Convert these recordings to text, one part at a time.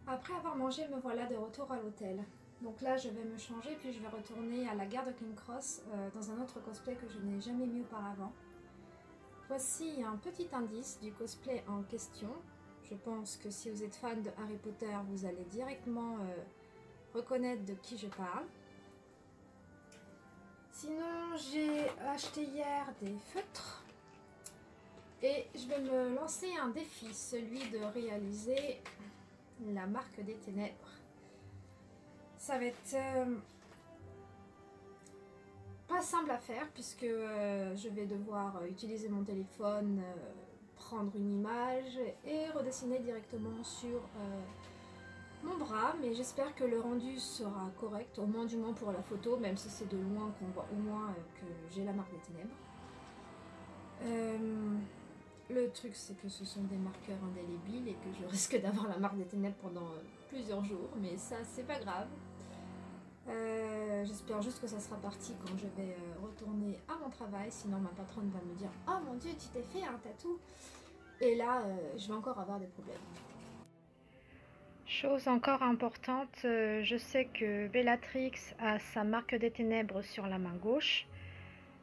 Après avoir mangé, me voilà de retour à l'hôtel. Donc là, je vais me changer, puis je vais retourner à la gare de King Cross dans un autre cosplay que je n'ai jamais mis auparavant. Voici un petit indice du cosplay en question. Je pense que si vous êtes fan de Harry Potter, vous allez directement reconnaître de qui je parle. Sinon, j'ai acheté hier des feutres et je vais me lancer un défi, celui de réaliser la marque des ténèbres. Ça va être pas simple à faire puisque je vais devoir utiliser mon téléphone, prendre une image et redessiner directement sur mon bras, mais j'espère que le rendu sera correct, au moins du moins pour la photo, même si c'est de loin qu'on voit au moins que j'ai la marque des ténèbres. Le truc c'est que ce sont des marqueurs indélébiles et que je risque d'avoir la marque des ténèbres pendant plusieurs jours, mais ça c'est pas grave. J'espère juste que ça sera parti quand je vais retourner à mon travail, sinon ma patronne va me dire « Oh mon dieu, tu t'es fait un tatou !» Et là, je vais encore avoir des problèmes. Chose encore importante, je sais que Bellatrix a sa marque des ténèbres sur la main gauche,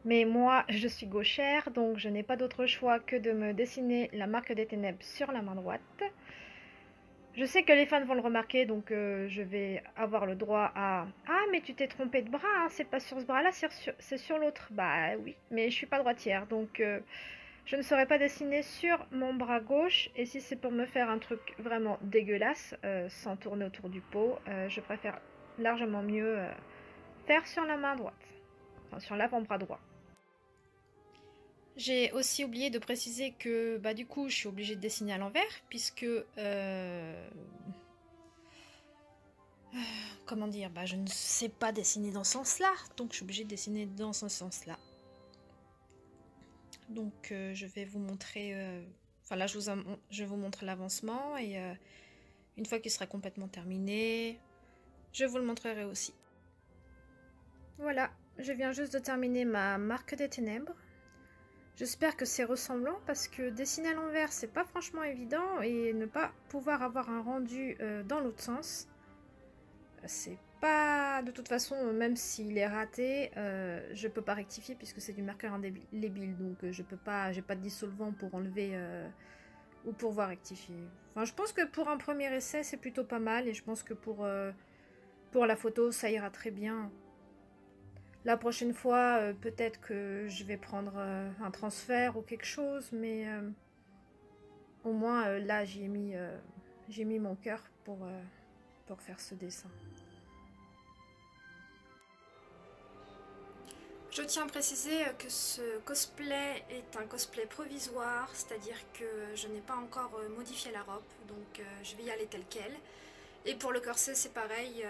mais moi je suis gauchère, donc je n'ai pas d'autre choix que de me dessiner la marque des ténèbres sur la main droite. Je sais que les fans vont le remarquer, donc je vais avoir le droit à « Ah, mais tu t'es trompé de bras, hein, c'est pas sur ce bras-là, c'est sur l'autre. » Bah oui, mais je suis pas droitière, donc je ne saurais pas dessiner sur mon bras gauche. Et si c'est pour me faire un truc vraiment dégueulasse, sans tourner autour du pot, je préfère largement mieux faire sur la main droite, enfin sur l'avant-bras droit. J'ai aussi oublié de préciser que bah, du coup je suis obligée de dessiner à l'envers puisque comment dire, bah, je ne sais pas dessiner dans ce sens-là, donc je suis obligée de dessiner dans ce sens-là. Donc je vais vous montrer, enfin là je vous montre l'avancement et une fois qu'il sera complètement terminé, je vous le montrerai aussi. Voilà, je viens juste de terminer ma marque des ténèbres. J'espère que c'est ressemblant parce que dessiner à l'envers c'est pas franchement évident et ne pas pouvoir avoir un rendu dans l'autre sens, c'est pas de toute façon, même s'il est raté, je peux pas rectifier puisque c'est du marqueur indélébile, donc je peux pas, j'ai pas de dissolvant pour enlever ou pour voir rectifier. Enfin, je pense que pour un premier essai c'est plutôt pas mal et je pense que pour la photo ça ira très bien. La prochaine fois, peut-être que je vais prendre un transfert ou quelque chose, mais au moins là j'ai mis mon cœur pour faire ce dessin. Je tiens à préciser que ce cosplay est un cosplay provisoire, c'est-à-dire que je n'ai pas encore modifié la robe, donc je vais y aller tel quel. Et pour le corset c'est pareil,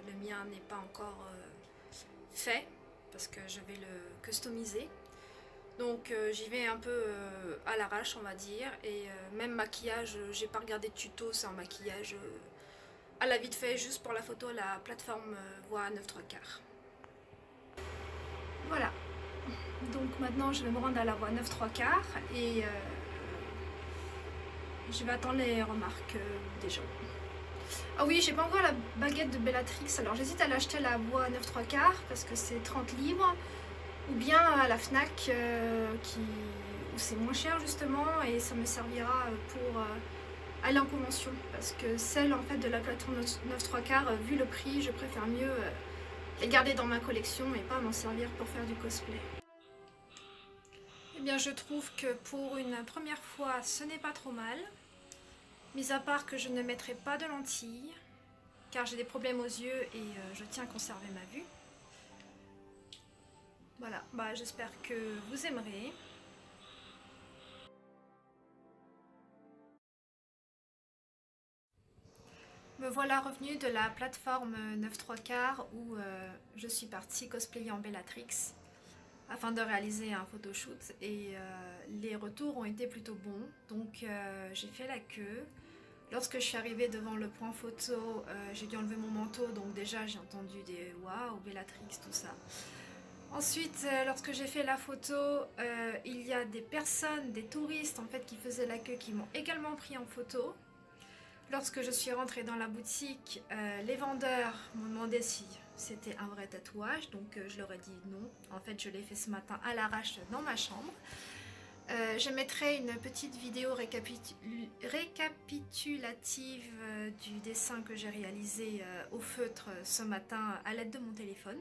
le mien n'est pas encore fait, parce que je vais le customiser. Donc j'y vais un peu à l'arrache on va dire, et même maquillage, j'ai pas regardé de tuto, c'est un maquillage à la vite fait, juste pour la photo, la plateforme voix 9/3/4. Voilà, donc maintenant je vais me rendre à la voie 9/3/4 et je vais attendre les remarques des gens. Ah oui, j'ai pas encore la baguette de Bellatrix, alors j'hésite à l'acheter à la voie 9/3/4 parce que c'est 30 livres, ou bien à la Fnac où c'est moins cher justement et ça me servira pour aller en convention, parce que celle en fait de la plateforme 9/3/4, vu le prix, je préfère mieux les garder dans ma collection et pas m'en servir pour faire du cosplay. Eh bien je trouve que pour une première fois ce n'est pas trop mal, mis à part que je ne mettrai pas de lentilles car j'ai des problèmes aux yeux et je tiens à conserver ma vue. Voilà, bah j'espère que vous aimerez. Me voilà revenue de la plateforme 9/3/4 où je suis partie cosplayer en Bellatrix afin de réaliser un photoshoot et les retours ont été plutôt bons, donc j'ai fait la queue. Lorsque je suis arrivée devant le point photo, j'ai dû enlever mon manteau, donc déjà j'ai entendu des waouh, Bellatrix, tout ça. Ensuite, lorsque j'ai fait la photo, il y a des personnes, des touristes en fait qui faisaient la queue qui m'ont également pris en photo. Lorsque je suis rentrée dans la boutique, les vendeurs m'ont demandé si c'était un vrai tatouage, donc je leur ai dit non. En fait, je l'ai fait ce matin à l'arrache dans ma chambre. Je mettrai une petite vidéo récapitulative du dessin que j'ai réalisé au feutre ce matin à l'aide de mon téléphone.